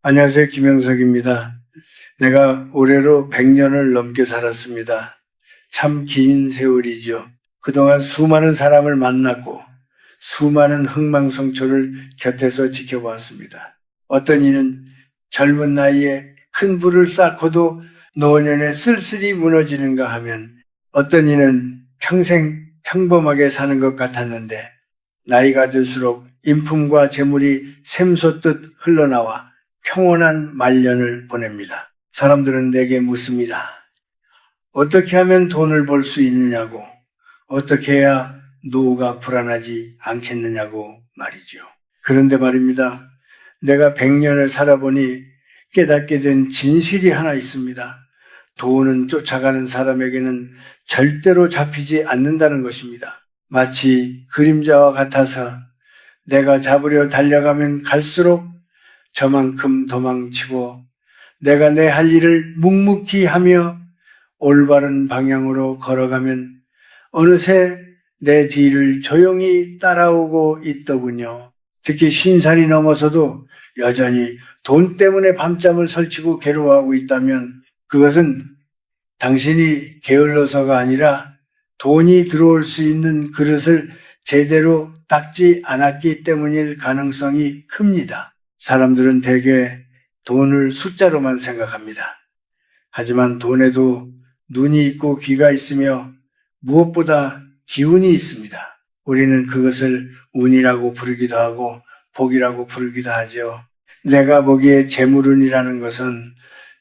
안녕하세요. 김영석입니다. 내가 올해로 100년을 넘게 살았습니다. 참 긴 세월이죠. 그동안 수많은 사람을 만났고 수많은 흥망성쇠를 곁에서 지켜보았습니다. 어떤 이는 젊은 나이에 큰 부를 쌓고도 노년에 쓸쓸히 무너지는가 하면 어떤 이는 평생 평범하게 사는 것 같았는데 나이가 들수록 인품과 재물이 샘솟듯 흘러나와 평온한 말년을 보냅니다. 사람들은 내게 묻습니다. 어떻게 하면 돈을 벌 수 있느냐고, 어떻게 해야 노후가 불안하지 않겠느냐고 말이죠. 그런데 말입니다. 내가 100년을 살아보니 깨닫게 된 진실이 하나 있습니다. 돈은 쫓아가는 사람에게는 절대로 잡히지 않는다는 것입니다. 마치 그림자와 같아서 내가 잡으려 달려가면 갈수록 저만큼 도망치고 내가 내 할 일을 묵묵히 하며 올바른 방향으로 걸어가면 어느새 내 뒤를 조용히 따라오고 있더군요. 특히 50살이 넘어서도 여전히 돈 때문에 밤잠을 설치고 괴로워하고 있다면 그것은 당신이 게을러서가 아니라 돈이 들어올 수 있는 그릇을 제대로 닦지 않았기 때문일 가능성이 큽니다. 사람들은 대개 돈을 숫자로만 생각합니다. 하지만 돈에도 눈이 있고 귀가 있으며 무엇보다 기운이 있습니다. 우리는 그것을 운이라고 부르기도 하고 복이라고 부르기도 하죠. 내가 보기에 재물운이라는 것은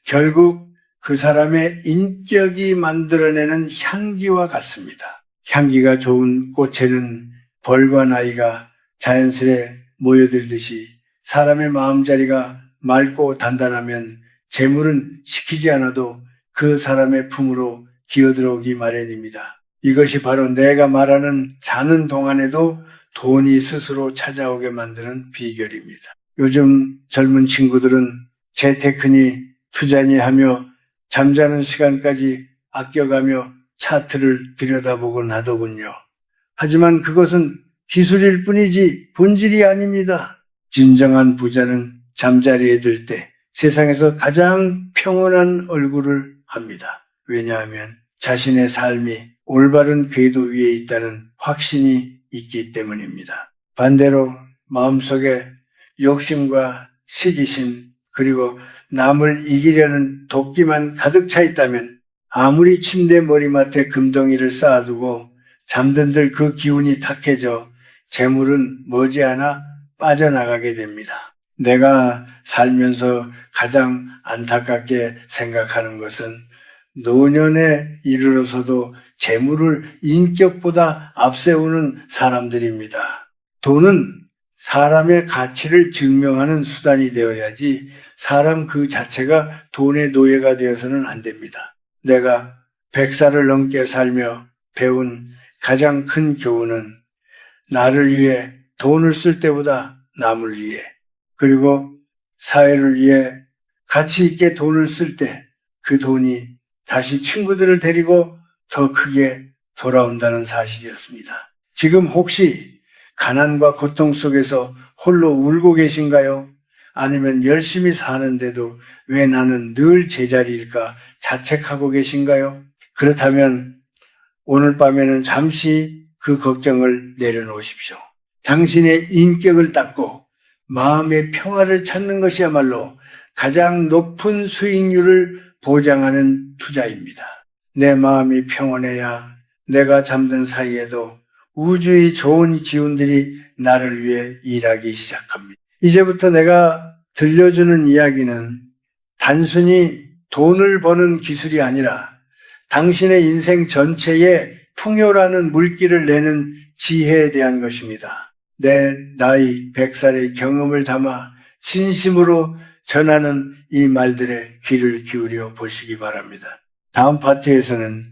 결국 그 사람의 인격이 만들어내는 향기와 같습니다. 향기가 좋은 꽃에는 벌과 나이가 자연스레 모여들듯이 사람의 마음자리가 맑고 단단하면 재물은 시키지 않아도 그 사람의 품으로 기어들어오기 마련입니다. 이것이 바로 내가 말하는 자는 동안에도 돈이 스스로 찾아오게 만드는 비결입니다. 요즘 젊은 친구들은 재테크니 투자니 하며 잠자는 시간까지 아껴가며 차트를 들여다보곤 하더군요. 하지만 그것은 기술일 뿐이지 본질이 아닙니다. 진정한 부자는 잠자리에 들 때 세상에서 가장 평온한 얼굴을 합니다. 왜냐하면 자신의 삶이 올바른 궤도 위에 있다는 확신이 있기 때문입니다. 반대로 마음속에 욕심과 시기심 그리고 남을 이기려는 도끼만 가득 차 있다면 아무리 침대 머리맡에 금덩이를 쌓아두고 잠든들 그 기운이 탁해져 재물은 머지않아 빠져나가게 됩니다. 내가 살면서 가장 안타깝게 생각하는 것은 노년에 이르러서도 재물을 인격보다 앞세우는 사람들입니다. 돈은 사람의 가치를 증명하는 수단이 되어야지 사람 그 자체가 돈의 노예가 되어서는 안 됩니다. 내가 100살을 넘게 살며 배운 가장 큰 교훈은 나를 위해 돈을 쓸 때보다 남을 위해 그리고 사회를 위해 가치 있게 돈을 쓸 때 그 돈이 다시 친구들을 데리고 더 크게 돌아온다는 사실이었습니다. 지금 혹시 가난과 고통 속에서 홀로 울고 계신가요? 아니면 열심히 사는데도 왜 나는 늘 제자리일까 자책하고 계신가요? 그렇다면 오늘 밤에는 잠시 그 걱정을 내려놓으십시오. 당신의 인격을 닦고 마음의 평화를 찾는 것이야말로 가장 높은 수익률을 보장하는 투자입니다. 내 마음이 평온해야 내가 잠든 사이에도 우주의 좋은 기운들이 나를 위해 일하기 시작합니다. 이제부터 내가 들려주는 이야기는 단순히 돈을 버는 기술이 아니라 당신의 인생 전체에 풍요라는 물기를 내는 지혜에 대한 것입니다. 내 나이 100살의 경험을 담아 진심으로 전하는 이 말들에 귀를 기울여 보시기 바랍니다. 다음 파트에서는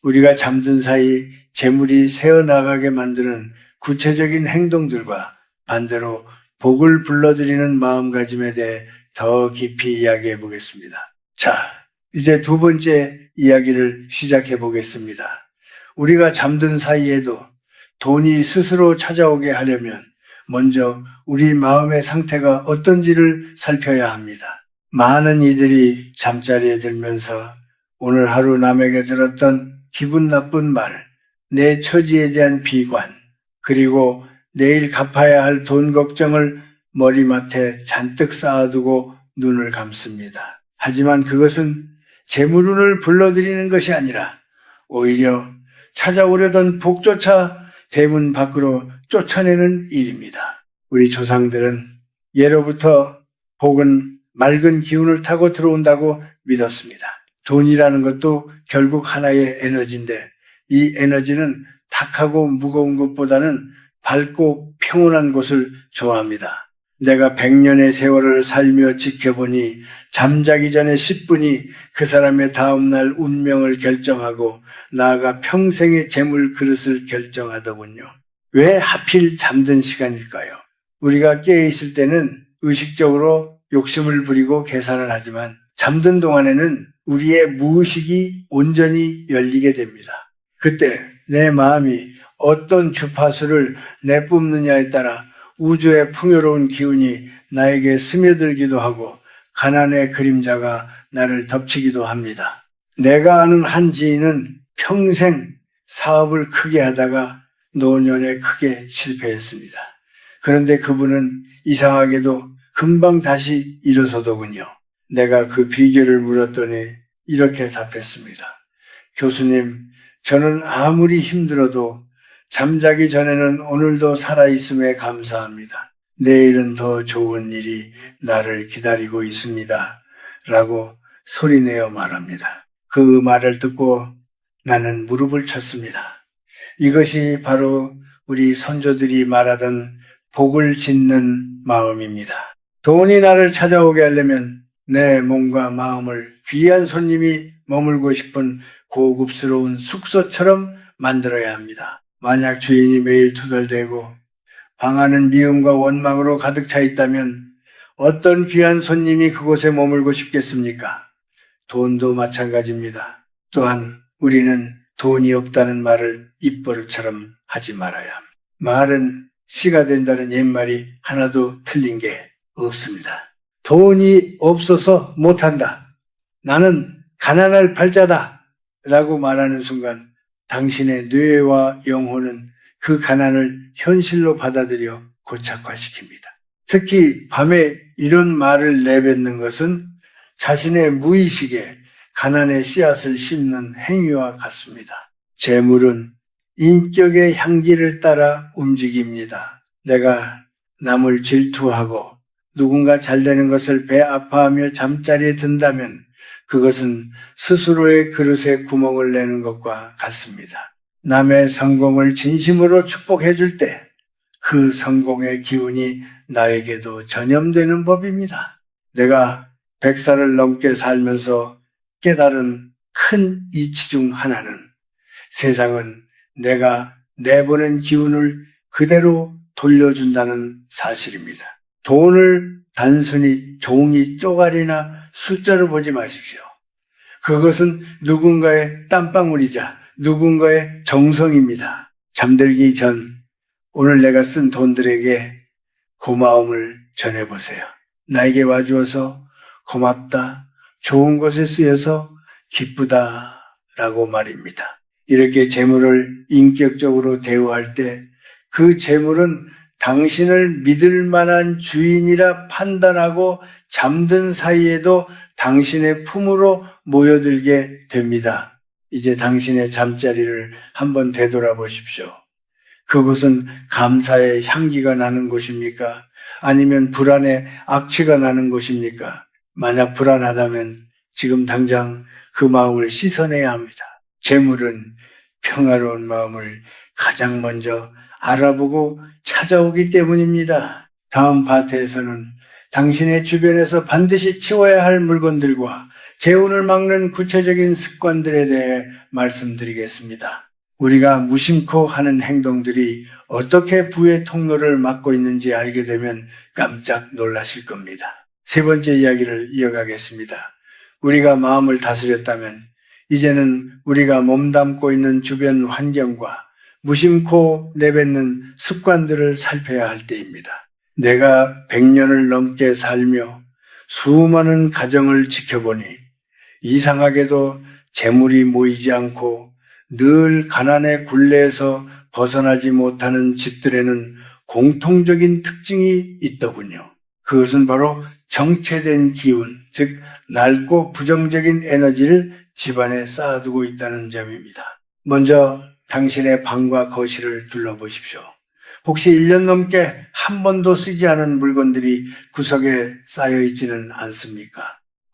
우리가 잠든 사이 재물이 새어나가게 만드는 구체적인 행동들과 반대로 복을 불러들이는 마음가짐에 대해 더 깊이 이야기해 보겠습니다. 자, 이제 두 번째 이야기를 시작해 보겠습니다. 우리가 잠든 사이에도 돈이 스스로 찾아오게 하려면 먼저 우리 마음의 상태가 어떤지를 살펴야 합니다. 많은 이들이 잠자리에 들면서 오늘 하루 남에게 들었던 기분 나쁜 말, 내 처지에 대한 비관, 그리고 내일 갚아야 할 돈 걱정을 머리맡에 잔뜩 쌓아두고 눈을 감습니다. 하지만 그것은 재물운을 불러들이는 것이 아니라 오히려 찾아오려던 복조차 대문 밖으로 쫓아내는 일입니다. 우리 조상들은 예로부터 복은 맑은 기운을 타고 들어온다고 믿었습니다. 돈이라는 것도 결국 하나의 에너지인데 이 에너지는 탁하고 무거운 것보다는 밝고 평온한 곳을 좋아합니다. 내가 100년의 세월을 살며 지켜보니 잠자기 전에 10분이 그 사람의 다음날 운명을 결정하고 나아가 평생의 재물 그릇을 결정하더군요. 왜 하필 잠든 시간일까요? 우리가 깨어있을 때는 의식적으로 욕심을 부리고 계산을 하지만 잠든 동안에는 우리의 무의식이 온전히 열리게 됩니다. 그때 내 마음이 어떤 주파수를 내뿜느냐에 따라 우주의 풍요로운 기운이 나에게 스며들기도 하고 가난의 그림자가 나를 덮치기도 합니다. 내가 아는 한 지인은 평생 사업을 크게 하다가 노년에 크게 실패했습니다. 그런데 그분은 이상하게도 금방 다시 일어서더군요. 내가 그 비결을 물었더니 이렇게 답했습니다. 교수님, 저는 아무리 힘들어도 잠자기 전에는 오늘도 살아있음에 감사합니다. 내일은 더 좋은 일이 나를 기다리고 있습니다. 라고 소리내어 말합니다. 그 말을 듣고 나는 무릎을 쳤습니다. 이것이 바로 우리 선조들이 말하던 복을 짓는 마음입니다. 돈이 나를 찾아오게 하려면 내 몸과 마음을 귀한 손님이 머물고 싶은 고급스러운 숙소처럼 만들어야 합니다. 만약 주인이 매일 투덜대고 방 안은 미움과 원망으로 가득 차 있다면 어떤 귀한 손님이 그곳에 머물고 싶겠습니까? 돈도 마찬가지입니다. 또한 우리는 돈이 없다는 말을 입버릇처럼 하지 말아야 합니다. 말은 씨가 된다는 옛말이 하나도 틀린 게 없습니다. 돈이 없어서 못한다. 나는 가난할 팔자다. 라고 말하는 순간 당신의 뇌와 영혼은 그 가난을 현실로 받아들여 고착화시킵니다. 특히 밤에 이런 말을 내뱉는 것은 자신의 무의식에 가난의 씨앗을 심는 행위와 같습니다. 재물은 인격의 향기를 따라 움직입니다. 내가 남을 질투하고 누군가 잘되는 것을 배 아파하며 잠자리에 든다면 그것은 스스로의 그릇에 구멍을 내는 것과 같습니다. 남의 성공을 진심으로 축복해 줄 때 그 성공의 기운이 나에게도 전염되는 법입니다. 내가 100살을 넘게 살면서 깨달은 큰 이치 중 하나는 세상은 내가 내보낸 기운을 그대로 돌려준다는 사실입니다. 돈을 단순히 종이 쪼가리나 숫자로 보지 마십시오. 그것은 누군가의 땀방울이자 누군가의 정성입니다. 잠들기 전 오늘 내가 쓴 돈들에게 고마움을 전해보세요. 나에게 와주어서 고맙다, 좋은 곳에 쓰여서 기쁘다 라고 말입니다. 이렇게 재물을 인격적으로 대우할 때 그 재물은 당신을 믿을 만한 주인이라 판단하고 잠든 사이에도 당신의 품으로 모여들게 됩니다. 이제 당신의 잠자리를 한번 되돌아보십시오. 그곳은 감사의 향기가 나는 곳입니까? 아니면 불안의 악취가 나는 곳입니까? 만약 불안하다면 지금 당장 그 마음을 씻어내야 합니다. 재물은 평화로운 마음을 가장 먼저 알아보고 찾아오기 때문입니다. 다음 파트에서는 당신의 주변에서 반드시 치워야 할 물건들과 재운을 막는 구체적인 습관들에 대해 말씀드리겠습니다. 우리가 무심코 하는 행동들이 어떻게 부의 통로를 막고 있는지 알게 되면 깜짝 놀라실 겁니다. 세 번째 이야기를 이어가겠습니다. 우리가 마음을 다스렸다면 이제는 우리가 몸담고 있는 주변 환경과 무심코 내뱉는 습관들을 살펴야 할 때입니다. 내가 100년을 넘게 살며 수많은 가정을 지켜보니 이상하게도 재물이 모이지 않고 늘 가난의 굴레에서 벗어나지 못하는 집들에는 공통적인 특징이 있더군요. 그것은 바로 정체된 기운, 즉 낡고 부정적인 에너지를 집안에 쌓아두고 있다는 점입니다. 먼저 당신의 방과 거실을 둘러보십시오. 혹시 1년 넘게 한 번도 쓰지 않은 물건들이 구석에 쌓여 있지는 않습니까?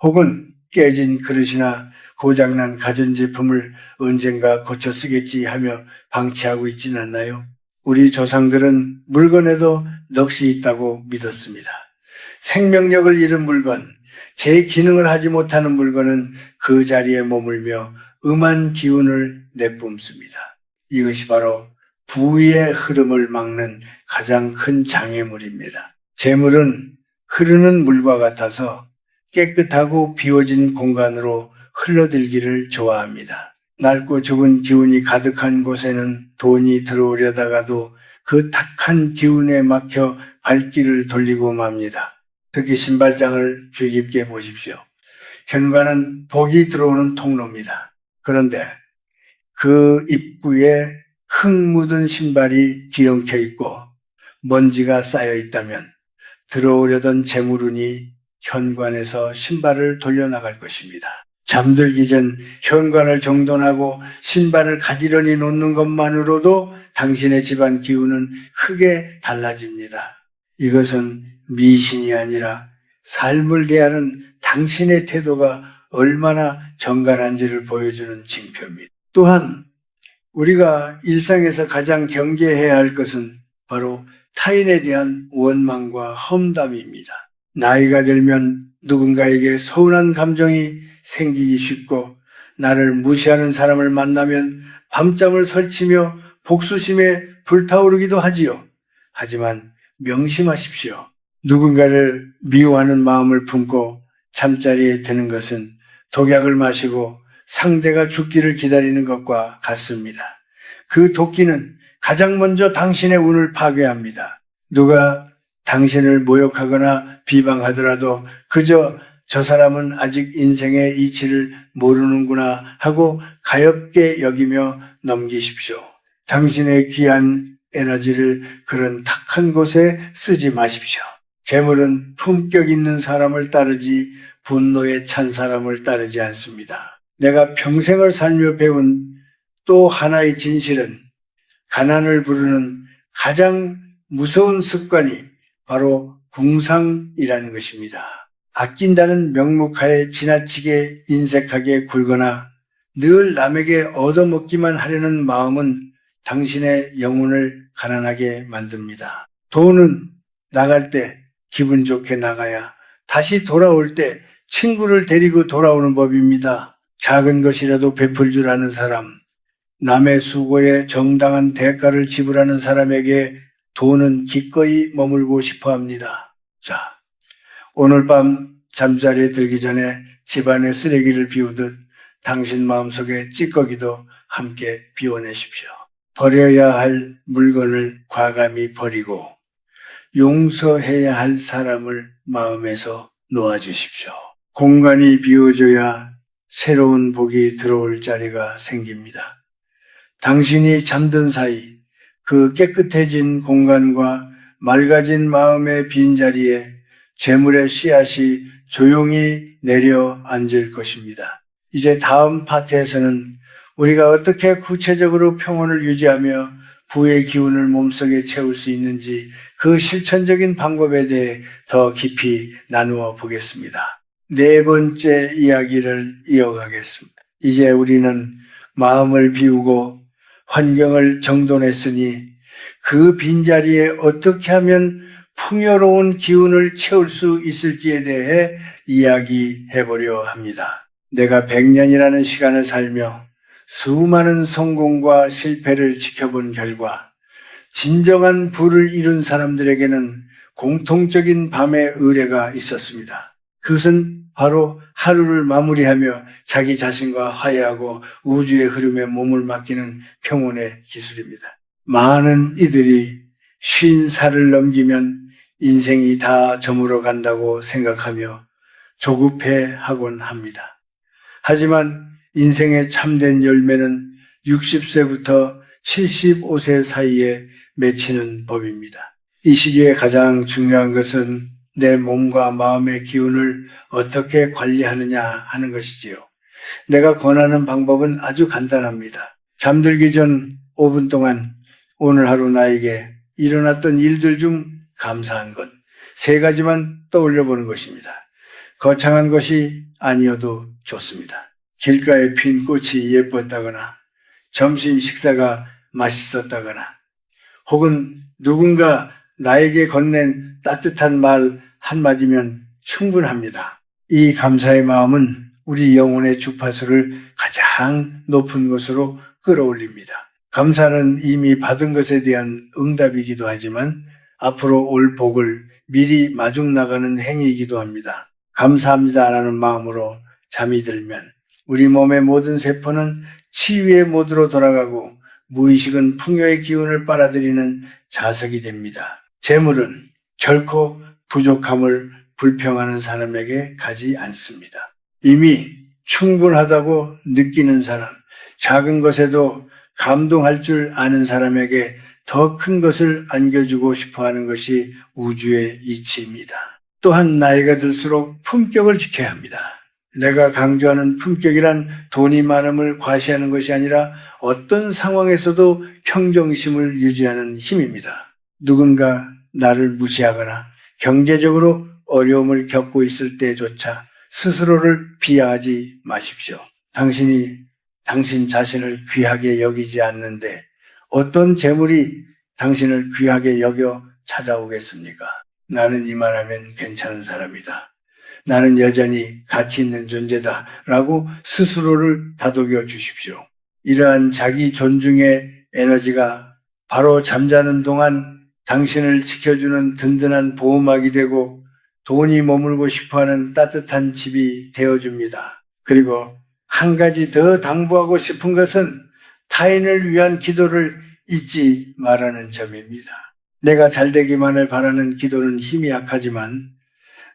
혹은 깨진 그릇이나 고장난 가전제품을 언젠가 고쳐 쓰겠지 하며 방치하고 있지는 않나요? 우리 조상들은 물건에도 넋이 있다고 믿었습니다. 생명력을 잃은 물건, 제 기능을 하지 못하는 물건은 그 자리에 머물며 음한 기운을 내뿜습니다. 이것이 바로 부의 흐름을 막는 가장 큰 장애물입니다. 재물은 흐르는 물과 같아서 깨끗하고 비워진 공간으로 흘러들기를 좋아합니다. 낡고 죽은 기운이 가득한 곳에는 돈이 들어오려다가도 그 탁한 기운에 막혀 발길을 돌리고 맙니다. 특히 신발장을 주의 깊게 보십시오. 현관은 복이 들어오는 통로입니다. 그런데 그 입구에 흙 묻은 신발이 뒤엉켜 있고 먼지가 쌓여 있다면 들어오려던 재물운이 현관에서 신발을 돌려나갈 것입니다. 잠들기 전 현관을 정돈하고 신발을 가지런히 놓는 것만으로도 당신의 집안 기운은 크게 달라집니다. 이것은 미신이 아니라 삶을 대하는 당신의 태도가 얼마나 정갈한지를 보여주는 징표입니다. 또한 우리가 일상에서 가장 경계해야 할 것은 바로 타인에 대한 원망과 험담입니다. 나이가 들면 누군가에게 서운한 감정이 생기기 쉽고 나를 무시하는 사람을 만나면 밤잠을 설치며 복수심에 불타오르기도 하지요. 하지만 명심하십시오. 누군가를 미워하는 마음을 품고 잠자리에 드는 것은 독약을 마시고 상대가 죽기를 기다리는 것과 같습니다. 그 도끼는 가장 먼저 당신의 운을 파괴합니다. 누가 당신을 모욕하거나 비방하더라도 그저 저 사람은 아직 인생의 이치를 모르는구나 하고 가볍게 여기며 넘기십시오. 당신의 귀한 에너지를 그런 탁한 곳에 쓰지 마십시오. 재물은 품격 있는 사람을 따르지 분노에 찬 사람을 따르지 않습니다. 내가 평생을 살며 배운 또 하나의 진실은 가난을 부르는 가장 무서운 습관이 바로 궁상이라는 것입니다. 아낀다는 명목하에 지나치게 인색하게 굴거나 늘 남에게 얻어먹기만 하려는 마음은 당신의 영혼을 가난하게 만듭니다. 돈은 나갈 때 기분 좋게 나가야 다시 돌아올 때 친구를 데리고 돌아오는 법입니다. 작은 것이라도 베풀 줄 아는 사람, 남의 수고에 정당한 대가를 지불하는 사람에게 돈은 기꺼이 머물고 싶어 합니다. 자, 오늘 밤 잠자리에 들기 전에 집안의 쓰레기를 비우듯 당신 마음속에 찌꺼기도 함께 비워내십시오. 버려야 할 물건을 과감히 버리고 용서해야 할 사람을 마음에서 놓아주십시오. 공간이 비워져야 새로운 복이 들어올 자리가 생깁니다. 당신이 잠든 사이 그 깨끗해진 공간과 맑아진 마음의 빈자리에 재물의 씨앗이 조용히 내려앉을 것입니다. 이제 다음 파트에서는 우리가 어떻게 구체적으로 평온을 유지하며 부의 기운을 몸속에 채울 수 있는지 그 실천적인 방법에 대해 더 깊이 나누어 보겠습니다. 네 번째 이야기를 이어가겠습니다. 이제 우리는 마음을 비우고 환경을 정돈했으니 그 빈자리에 어떻게 하면 풍요로운 기운을 채울 수 있을지에 대해 이야기해 보려 합니다. 내가 100년이라는 시간을 살며 수많은 성공과 실패를 지켜본 결과 진정한 부를 이룬 사람들에게는 공통적인 밤의 의례가 있었습니다. 그것은 바로 하루를 마무리하며 자기 자신과 화해하고 우주의 흐름에 몸을 맡기는 평온의 기술입니다. 많은 이들이 50살을 넘기면 인생이 다 저물어 간다고 생각하며 조급해하곤 합니다. 하지만 인생의 참된 열매는 60세부터 75세 사이에 맺히는 법입니다. 이 시기에 가장 중요한 것은 내 몸과 마음의 기운을 어떻게 관리하느냐 하는 것이지요. 내가 권하는 방법은 아주 간단합니다. 잠들기 전 5분 동안 오늘 하루 나에게 일어났던 일들 중 감사한 것 3가지만 떠올려 보는 것입니다. 거창한 것이 아니어도 좋습니다. 길가에 핀 꽃이 예뻤다거나 점심 식사가 맛있었다거나 혹은 누군가 나에게 건넨 따뜻한 말 한마디면 충분합니다. 이 감사의 마음은 우리 영혼의 주파수를 가장 높은 곳으로 끌어올립니다. 감사는 이미 받은 것에 대한 응답이기도 하지만 앞으로 올 복을 미리 마중 나가는 행위이기도 합니다. 감사합니다라는 마음으로 잠이 들면 우리 몸의 모든 세포는 치유의 모드로 돌아가고 무의식은 풍요의 기운을 빨아들이는 자석이 됩니다. 재물은 결코 부족함을 불평하는 사람에게 가지 않습니다. 이미 충분하다고 느끼는 사람, 작은 것에도 감동할 줄 아는 사람에게 더 큰 것을 안겨주고 싶어하는 것이 우주의 이치입니다. 또한 나이가 들수록 품격을 지켜야 합니다. 내가 강조하는 품격이란 돈이 많음을 과시하는 것이 아니라 어떤 상황에서도 평정심을 유지하는 힘입니다. 누군가 나를 무시하거나 경제적으로 어려움을 겪고 있을 때조차 스스로를 비하하지 마십시오. 당신이 당신 자신을 귀하게 여기지 않는데 어떤 재물이 당신을 귀하게 여겨 찾아오겠습니까? 나는 이만하면 괜찮은 사람이다. 나는 여전히 가치 있는 존재다 라고 스스로를 다독여 주십시오. 이러한 자기 존중의 에너지가 바로 잠자는 동안 당신을 지켜주는 든든한 보호막이 되고 돈이 머물고 싶어하는 따뜻한 집이 되어줍니다. 그리고 한 가지 더 당부하고 싶은 것은 타인을 위한 기도를 잊지 말라는 점입니다. 내가 잘되기만을 바라는 기도는 힘이 약하지만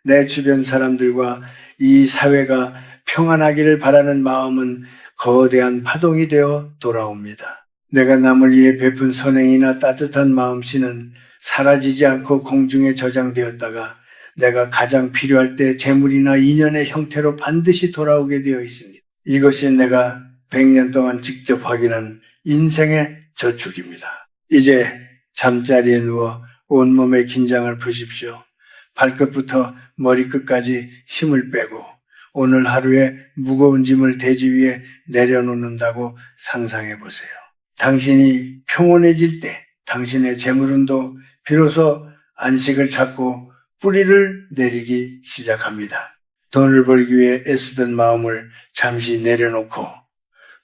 내 주변 사람들과 이 사회가 평안하기를 바라는 마음은 거대한 파동이 되어 돌아옵니다. 내가 남을 위해 베푼 선행이나 따뜻한 마음씨는 사라지지 않고 공중에 저장되었다가 내가 가장 필요할 때 재물이나 인연의 형태로 반드시 돌아오게 되어 있습니다. 이것이 내가 100년 동안 직접 확인한 인생의 저축입니다. 이제 잠자리에 누워 온몸의 긴장을 푸십시오. 발끝부터 머리끝까지 힘을 빼고 오늘 하루에 무거운 짐을 대지 위에 내려놓는다고 상상해 보세요. 당신이 평온해질 때 당신의 재물운도 비로소 안식을 찾고 뿌리를 내리기 시작합니다. 돈을 벌기 위해 애쓰던 마음을 잠시 내려놓고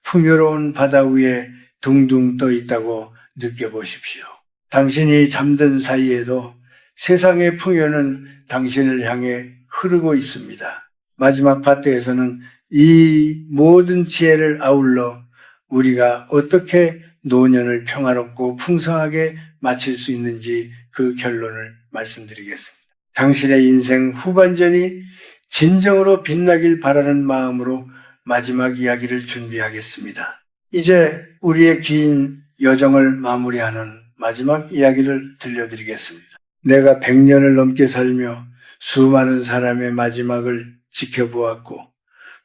풍요로운 바다 위에 둥둥 떠 있다고 느껴보십시오. 당신이 잠든 사이에도 세상의 풍요는 당신을 향해 흐르고 있습니다. 마지막 파트에서는 이 모든 지혜를 아울러 우리가 어떻게 노년을 평화롭고 풍성하게 마칠 수 있는지 그 결론을 말씀드리겠습니다. 당신의 인생 후반전이 진정으로 빛나길 바라는 마음으로 마지막 이야기를 준비하겠습니다. 이제 우리의 긴 여정을 마무리하는 마지막 이야기를 들려드리겠습니다. 내가 100년을 넘게 살며 수많은 사람의 마지막을 지켜보았고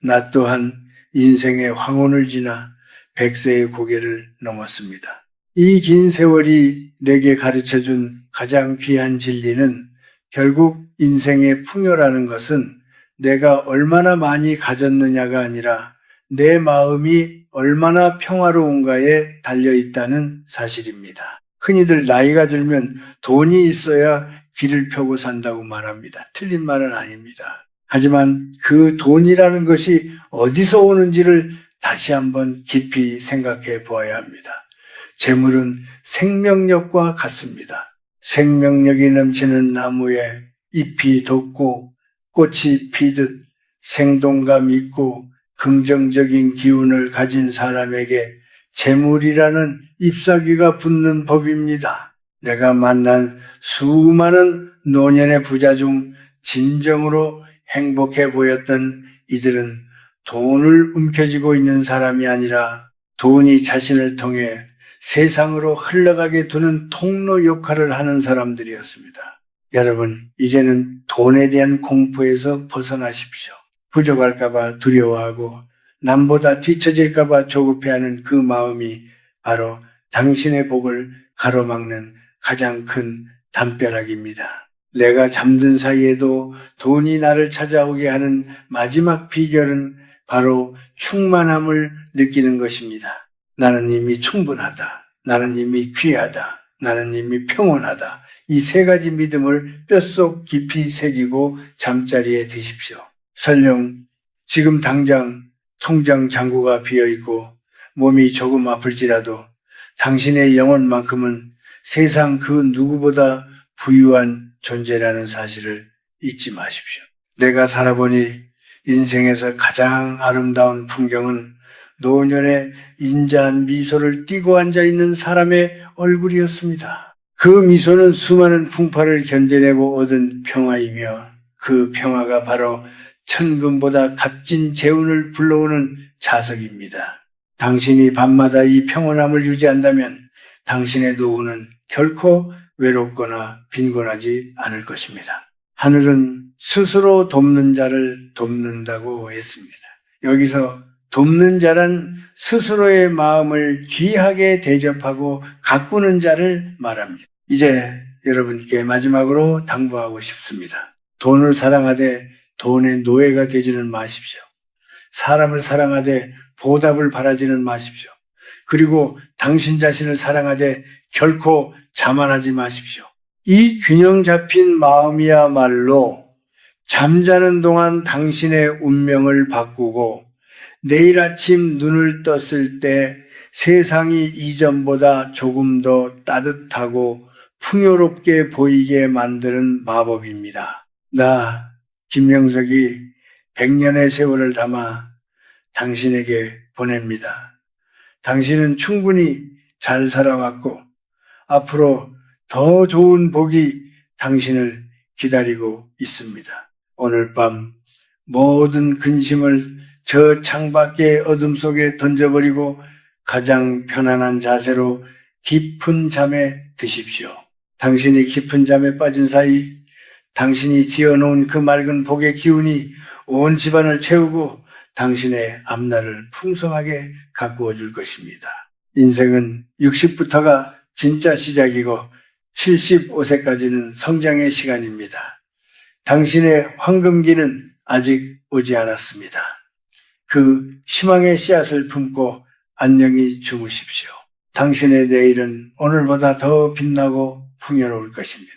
나 또한 인생의 황혼을 지나 100세의 고개를 넘었습니다. 이 긴 세월이 내게 가르쳐준 가장 귀한 진리는 결국 인생의 풍요라는 것은 내가 얼마나 많이 가졌느냐가 아니라 내 마음이 얼마나 평화로운가에 달려있다는 사실입니다. 흔히들 나이가 들면 돈이 있어야 길을 펴고 산다고 말합니다. 틀린 말은 아닙니다. 하지만 그 돈이라는 것이 어디서 오는지를 다시 한번 깊이 생각해 보아야 합니다. 재물은 생명력과 같습니다. 생명력이 넘치는 나무에 잎이 돋고 꽃이 피듯 생동감 있고 긍정적인 기운을 가진 사람에게 재물이라는 잎사귀가 붙는 법입니다. 내가 만난 수많은 노년의 부자 중 진정으로 행복해 보였던 이들은 돈을 움켜쥐고 있는 사람이 아니라 돈이 자신을 통해 세상으로 흘러가게 두는 통로 역할을 하는 사람들이었습니다. 여러분, 이제는 돈에 대한 공포에서 벗어나십시오. 부족할까봐 두려워하고 남보다 뒤처질까봐 조급해하는 그 마음이 바로 당신의 복을 가로막는 가장 큰 담벼락입니다. 내가 잠든 사이에도 돈이 나를 찾아오게 하는 마지막 비결은 바로 충만함을 느끼는 것입니다. 나는 이미 충분하다. 나는 이미 귀하다. 나는 이미 평온하다. 이 세 가지 믿음을 뼛속 깊이 새기고 잠자리에 드십시오. 설령 지금 당장 통장 잔고가 비어있고 몸이 조금 아플지라도 당신의 영혼만큼은 세상 그 누구보다 부유한 존재라는 사실을 잊지 마십시오. 내가 살아보니 인생에서 가장 아름다운 풍경은 노년의 인자한 미소를 띠고 앉아있는 사람의 얼굴이었습니다. 그 미소는 수많은 풍파를 견뎌내고 얻은 평화이며 그 평화가 바로 천금보다 값진 재운을 불러오는 자석입니다. 당신이 밤마다 이 평온함을 유지한다면 당신의 노후는 결코 외롭거나 빈곤하지 않을 것입니다. 하늘은 스스로 돕는 자를 돕는다고 했습니다. 여기서 돕는 자란 스스로의 마음을 귀하게 대접하고 가꾸는 자를 말합니다. 이제 여러분께 마지막으로 당부하고 싶습니다. 돈을 사랑하되 돈의 노예가 되지는 마십시오. 사람을 사랑하되 보답을 바라지는 마십시오. 그리고 당신 자신을 사랑하되 결코 자만하지 마십시오. 이 균형 잡힌 마음이야말로 잠자는 동안 당신의 운명을 바꾸고 내일 아침 눈을 떴을 때 세상이 이전보다 조금 더 따뜻하고 풍요롭게 보이게 만드는 마법입니다. 나 김명석이 100년의 세월을 담아 당신에게 보냅니다. 당신은 충분히 잘 살아왔고 앞으로 더 좋은 복이 당신을 기다리고 있습니다. 오늘 밤 모든 근심을 저 창밖의 어둠 속에 던져버리고 가장 편안한 자세로 깊은 잠에 드십시오. 당신이 깊은 잠에 빠진 사이 당신이 지어놓은 그 맑은 복의 기운이 온 집안을 채우고 당신의 앞날을 풍성하게 가꾸어 줄 것입니다. 인생은 60부터가 진짜 시작이고 75세까지는 성장의 시간입니다. 당신의 황금기는 아직 오지 않았습니다. 그 희망의 씨앗을 품고 안녕히 주무십시오. 당신의 내일은 오늘보다 더 빛나고 풍요로울 것입니다.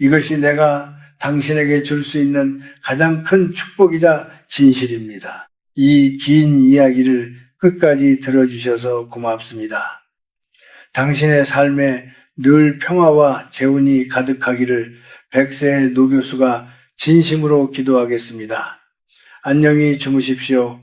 이것이 내가 당신에게 줄 수 있는 가장 큰 축복이자 진실입니다. 이 긴 이야기를 끝까지 들어주셔서 고맙습니다. 당신의 삶에 늘 평화와 재운이 가득하기를 100세의 노 교수가 진심으로 기도하겠습니다. 안녕히 주무십시오.